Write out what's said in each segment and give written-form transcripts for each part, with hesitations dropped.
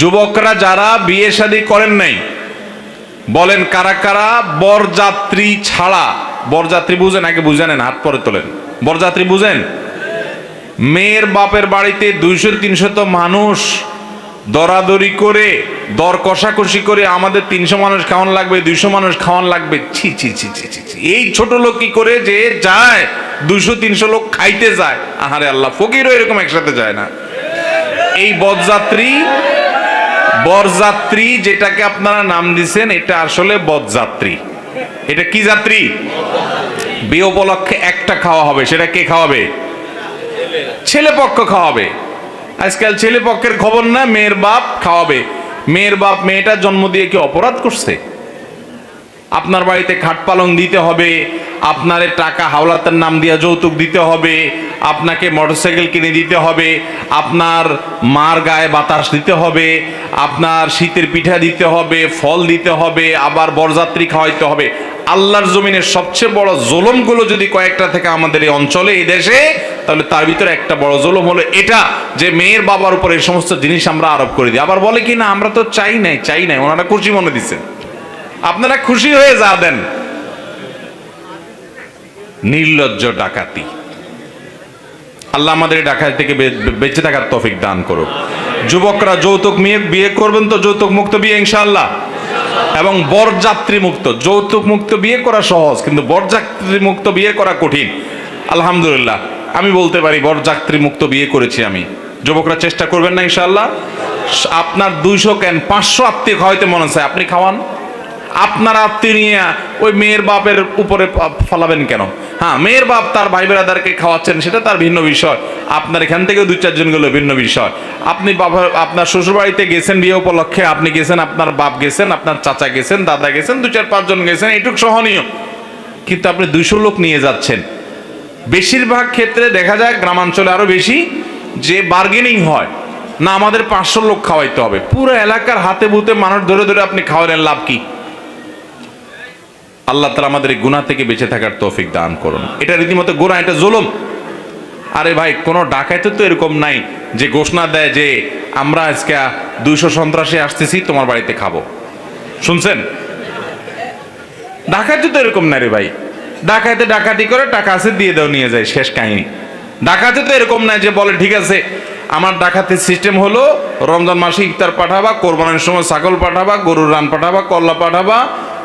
যুবকরা যারা বিয়ে শাদী করেন নাই বলেন কারা কারা বরযাত্রী ছাড়া, বরযাত্রী বুঝেন? আগে বুঝে নেন, হাত পরে তোলেন। বরযাত্রী বুঝেন? মেয়ের বাপের বাড়িতে 200-300 মানুষ দরাদরি করে, দর কষাকষি করে আমাদের 300 মানুষ খাওয়ান লাগবে, 200 মানুষ খাওয়ান লাগবে। ছি ছি ছি ছি ছি ছি। এই ছোট লোক কি করে যে যায় 200-300 লোক খাইতে যায়? আহারে আল্লাহ, ফকিরও এরকম একসাথে যায় না। এই বরযাত্রী যেটাকে আপনারা নাম দিছেন, এটা আসলে বরযাত্রী। এটা কি যাত্রী? বিয়ে উপলক্ষে একটা খাওয়া হবে, সেটা কে খাওয়াবে? ছেলে পক্ষ খাওয়াবে। আজকাল ছেলে পক্ষের খবর না, মেয়ের বাপ খাওয়াবে। মেয়ের বাপ মেয়েটার জন্ম দিয়ে কি অপরাধ করছে? আপনার বাড়িতে খাট পালং দিতে হবে, আপনার টাকা হাওলাতের নাম দিয়ে যৌতুক দিতে হবে, আপনাকে মোটরসাইকেল কিনে দিতে হবে, আপনার মার গায়ে বাতাস দিতে হবে, আপনার শীতের পিঠা দিতে হবে, ফল দিতে হবে, আবার বরযাত্রী খাওয়াইতে হবে। আল্লাহর জমিনের সবচেয়ে বড় জুলুমগুলো যদি কয়েকটা থেকে আমাদের এই অঞ্চলে, এই দেশে, তাহলে তার ভিতরে একটা বড় জুলুম হলো এটা, যে মেয়ের বাবার উপর এই সমস্ত জিনিস আমরা আরোপ করে দিই। আবার বলে কি না, আমরা তো চাই নাই, ওনারা খুশি মনে দিচ্ছেন। আপনারা খুশি হয়ে যা দেন। নির্লজ্জ ডাকাতি। আল্লাহ আমাদের ডাকাতি থেকে বেঁচে থাকার তৌফিক দান করুক। যুবকরা যৌতুক বিয়ে করবেন তো? যৌতুক মুক্ত বিয়ে ইনশাআল্লাহ, এবং বরযাত্রী মুক্ত। যৌতুক মুক্ত বিয়ে করা সহজ, কিন্তু বরযাত্রী মুক্ত বিয়ে করা কঠিন। আলহামদুলিল্লাহ আমি বলতে পারি বরযাত্রী মুক্ত বিয়ে করেছি আমি। যুবকরা চেষ্টা করবেন না ইনশাআল্লাহ? আপনার 200 কেন 500 আত্মীয় খাওয়াইতে মনে চায়, আপনি খাওয়ান। আপনার আত্মীয় নিয়ে ওই মেয়ের বাপের উপরে ফলাবেন কেন? হ্যাঁ, মেয়ের বাপ তার ভাই বেড়াদারকে খাওয়াচ্ছেন, সেটা তার ভিন্ন বিষয়। আপনার এখান থেকে 2-4 জন গেল, ভিন্ন বিষয়। আপনি আপনার শ্বশুর বাড়িতে গেছেন বিয়ে উপলক্ষে, আপনি গেছেন, আপনার বাপ গেছেন, আপনার চাচা গেছেন, দাদা গেছেন, 2-4-5 জন গেছেন, এইটুক সহনীয়। কিন্তু আপনি 200 লোক নিয়ে যাচ্ছেন। বেশিরভাগ ক্ষেত্রে দেখা যায় গ্রামাঞ্চলে আরো বেশি, যে বার্গেনিং হয় না, আমাদের 500 লোক খাওয়াইতে হবে। পুরো এলাকার হাতে বুতে মানুষ ধরে ধরে আপনি খাওয়ালেন, লাভ কি? আল্লাহ তাআলা আমাদের এই গুনাহ থেকে বেঁচে থাকার তৌফিক দান করুন। এটা রীতিমতো গুনাহ, এটা জুলুম। আরে ভাই, কোন ডাকাইতে তো এরকম নাই যে ঘোষণা দেয় যে আমরা আজকে 200 সন্ত্রাসী আসতেছি, তোমার বাড়িতে খাবো। শুনছেন? ডাকাইতে তো এরকম নাই রে ভাই। ডাকাইতে ডাকাতি করে, টাকা আছে দিয়ে দাও, নিয়ে যায়, শেষ কাহিনী। ডাকাতে তো এরকম নাই যে বলে ঠিক আছে আমার ডাকাতির সিস্টেম হলো রমজান মাসে ইফতার পাঠাবা, কোরবানির সময় ছাগল পাঠাবা, গরুর রান পাঠাবা, কল্লা পাঠাবা,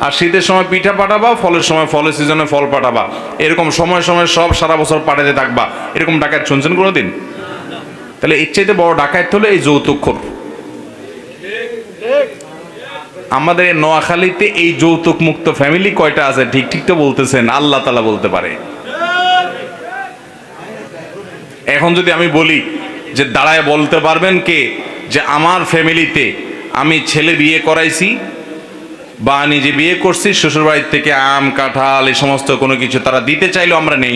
আর শীতের সময় পিঠা পাঠাবা, ফলের সময় ফলের সিজনে ফল পাঠাবা। এরকম সময় সময় সব সারা বছর পাঠাতে থাকবা। এরকম ডাকাত শুনছেন কোনোদিন? তাহলে এর চাইতে বড় ডাকাত হলো এই যৌতুকখোর। আমাদের নোয়াখালীতে এই যৌতুক মুক্ত ফ্যামিলি কয়টা আছে? ঠিক ঠিক তো বলতেছেন, আল্লাহ তাআলা বলতে পারে। এখন যদি আমি বলি যে দাঁড়ায় বলতে পারবেন কে যে আমার ফ্যামিলিতে আমি ছেলে বিয়ে করাইছি বা নিজে বিয়ে করছি, শ্বশুরবাড়ির থেকে আম কাঁঠাল এই সমস্ত কোনো কিছু তারা দিতে চাইলেও আমরা নেই,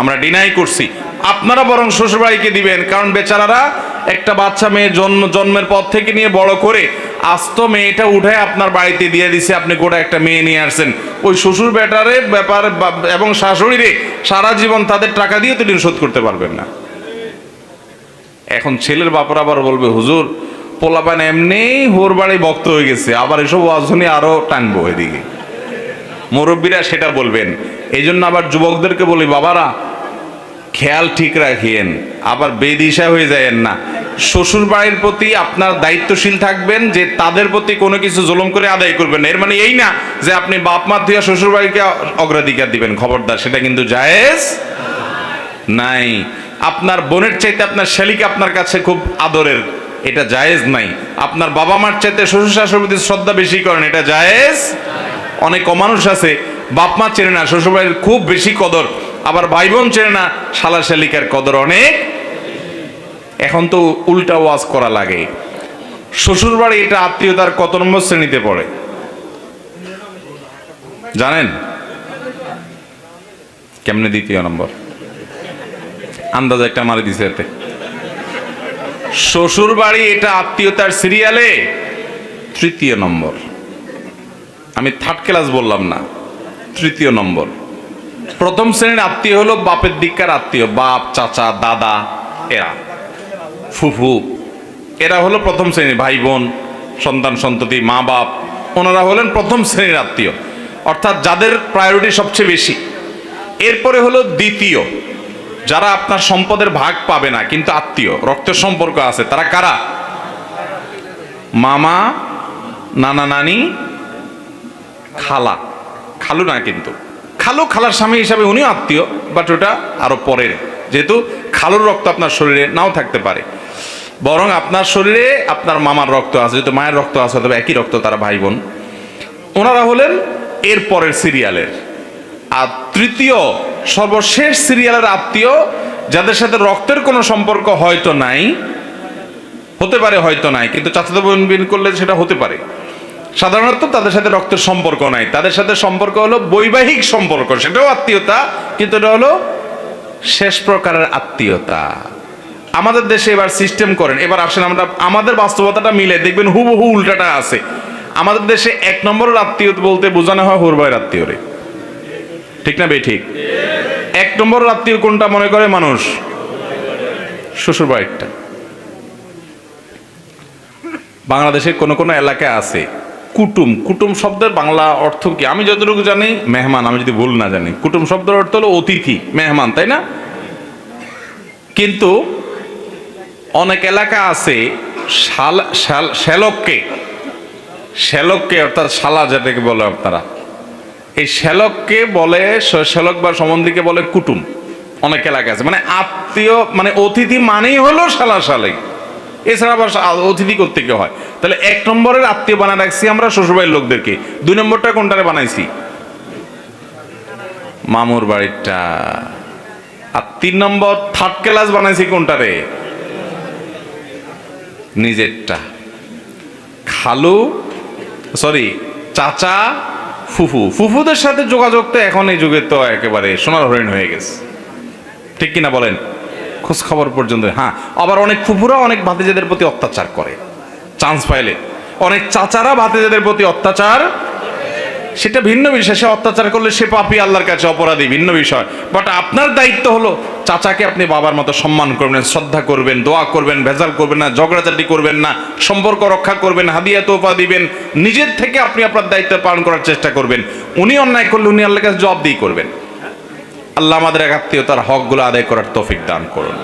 আমরা ডিনাই করছি। আপনারা বরং শ্বশুরবাড়িকে দিবেন, কারণ বেচারারা একটা বাচ্চা মেয়ে জন্মের পর থেকে নিয়ে বড় করে আস্ত মেয়েটা উঠে আপনার বাড়িতে দিয়ে দিছে, আপনি গোটা একটা মেয়ে নিয়ে আসছেন। ওই শ্বশুর বেটারে ব্যাপার এবং শাশুড়িরে সারা জীবন তাদের টাকা দিয়ে তো ঋণ শোধ করতে পারবেন না। এখন ছেলের বাপরা আবার বলবে হুজুর পোলাপান এমনি হোর বাড়ি ভক্ত হয়ে গেছে, আবার এসব ওয়াজনি আরো টানবো এদিকে। মুরব্বীরা সেটা বলবেন। এই জন্য আবার যুবকদেরকে বলি, বাবারা খেয়াল ঠিক রাখিয়েন, আবার বেদিশা হয়ে যায়েন না। শ্বশুর বাড়ির প্রতি আপনার দায়িত্বশীল থাকবেন, যে তাদের প্রতি কোনো কিছু জুলুম করে আদায় করবেন না। এর মানে এই না যে আপনি বাপ মা দিয়ে শ্বশুর বাড়িকে অগ্রাধিকার দিবেন, খবরদার, সেটা কিন্তু জায়েজ নাই। আপনার বোনের চাইতে আপনার শালিকা আপনার কাছে খুব আদরের, এটা জায়েজ নাই। আপনার বাবা মার চাইতে শ্বশুর শাশুড়ির প্রতি শ্রদ্ধা বেশি করেন, এটা জায়েজ। অনেক অমানুষ আছে বাপ মা চেনে না, শ্বশুর বাড়ির খুব বেশি কদর, আবার ভাই বোন চেনে না, শালা শালিকার কদর অনেক। এখন তো উল্টা ওয়াজ করা লাগে। শ্বশুর বাড়ি এটা আত্মীয়তার কত নম্বর শ্রেণীতে পড়ে জানেন? কেমনে? 2য় নম্বর। আন্দাজ একটা মারি দিছে এতে। শ্বশুর বাড়ি এটা আত্মীয়তার সিরিয়ালে 3য় নম্বর। আমি 3rd ক্লাস বললাম না, 3য় নম্বর। প্রথম শ্রেণীর আত্মীয় হলো বাপের দিককার আত্মীয়, বাপ চাচা দাদা, এরা ফুফু এরা হলো প্রথম শ্রেণীর ভাই বোন, সন্তান সন্ততি, মা বাপ, ওনারা হলেন প্রথম শ্রেণীর আত্মীয়, অর্থাৎ যাদের প্রায়োরিটি সবচেয়ে বেশি। এরপরে হলো দ্বিতীয়, যারা আপনার সম্পদের ভাগ পাবে না কিন্তু আত্মীয়, রক্তের সম্পর্ক আছে। তারা কারা? মামা, নানা নানি, খালা। খালু না কিন্তু, খালু খালার স্বামী হিসাবে উনিও আত্মীয়, বাট ওটা আরো পরের, যেহেতু খালুর রক্ত আপনার শরীরে নাও থাকতে পারে, বরং আপনার শরীরে আপনার মামার রক্ত আছে, যেহেতু মায়ের রক্ত আছে, তবে একই রক্ত, তারা ভাই বোন। ওনারা হলেন এর পরের সিরিয়ালের। আর তৃতীয় সর্বশেষ সিরিয়ালের আত্মীয়, যাদের সাথে রক্তের কোনো সম্পর্ক হয়তো নাই, হতে পারে হয়তো নাই, কিন্তু চাচাতো বোন বিয়ে করলে সেটা হতে পারে। সাধারণত তাদের সাথে রক্তের সম্পর্ক নাই, তাদের সাথে সম্পর্ক হলো বৈবাহিক সম্পর্ক, সেটাও আত্মীয়তা, কিন্তু এটা হলো শেষ প্রকারের আত্মীয়তা। আমাদের দেশে এবার সিস্টেম করেন, এবার আসেন আমরা আমাদের বাস্তবতাটা মিলে দেখবেন হুবহু উল্টাটা আছে। আমাদের দেশে 1 নম্বরের আত্মীয় বলতে বোঝানো হয় হুরবাইয়ের আত্মীয়রে, ঠিক না বে ঠিক? 1 নম্বরের আত্মীয় কোনটা মনে করে মানুষ? শ্বশুর বাড়িরটা। বাংলাদেশের কোন কোন এলাকায় আছে কুটুম। কুটুম শব্দের বাংলা অর্থ কি? আমি যতটুকু জানি মেহমান, আমি যদি ভুল না জানি। কুটুম শব্দের অর্থ হলো অতিথি, মেহমান, তাই না? কিন্তু অনেক এলাকা আছে শ্যালককে অর্থাৎ শালা যেটাকে বলে আপনারা, এই শ্যালককে বলে, শ্যালক বা সম্বন্ধীকে বলে কুটুম। অনেক এলাকা আছে, মানে আত্মীয়, মানে অতিথি মানেই হলো শালা শালাই, এছাড়া আবার অতিথি করতে কেউ হয়। তাহলে 1 নম্বরের আত্মীয় বানায় রাখছি আমরা শ্বশুরবাড়ির লোকদেরকে। 2 নম্বরটা কোনটারে বানাইছি? মামুর বাড়িটা। আর 3 নম্বর থার্ড ক্লাস বানাইছি কোনটারে? নিজেরটা। খালু, সরি, চাচা, ফুফু। ফুফুদের সাথে যোগাযোগ তো এখন এই যুগে তো একেবারে সোনার হরিণ হয়ে গেছে, ঠিক কিনা বলেন? খোঁজ খবর পর্যন্ত। হ্যাঁ, আবার অনেক ফুফুরা অনেক ভাতিজাদের প্রতি অত্যাচার করে, চান্স পাইলে। অনেক চাচারা ভাতিজাদের প্রতি অত্যাচার, সেটা ভিন্ন বিষয়। সে অত্যাচার করলে সে পাপী, আল্লাহর কাছে অপরাধী, ভিন্ন বিষয়। বাট আপনার দায়িত্ব হলো চাচাকে আপনি বাবার মতো সম্মান করবেন, শ্রদ্ধা করবেন, দোয়া করবেন, ভেজাল করবেন না, ঝগড়াঝাটি করবেন না, সম্পর্ক রক্ষা করবেন, হাদিয়া তোফা দিবেন। নিজের থেকে আপনি আপনার দায়িত্ব পালন করার চেষ্টা করবেন। উনি অন্যায় করলে উনি আল্লাহর কাছে জবাবদিহি করবেন। আল্লাহ আমাদের আত্মীয়তার হকগুলো আদায় করার তৌফিক দান করুন।